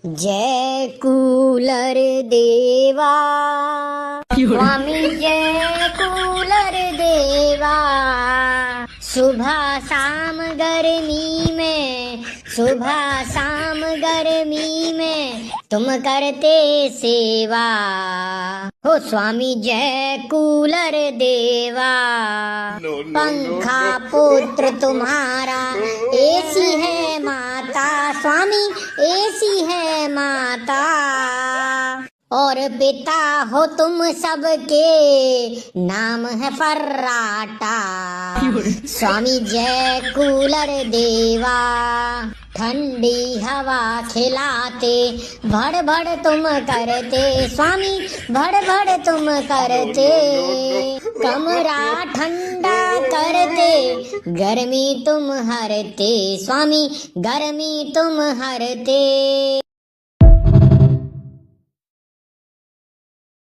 जय कूलर देवा स्वामी, जय कूलर देवा। सुबह शाम गर्मी में, सुबह शाम गर्मी में तुम करते सेवा हो स्वामी, जय कूलर देवा। पंखा पुत्र तुम्हारा, ऐसी है माता स्वामी, ऐसी है माता। और पिता हो तुम सबके, नाम है फर्राटा स्वामी, जय कूलर देवा। ठंडी हवा खिलाते, भड़ भड़ तुम करते स्वामी, भड़ भड़ तुम करते। कमरा ठंडा करते, गर्मी तुम हरते स्वामी, गर्मी तुम हरते।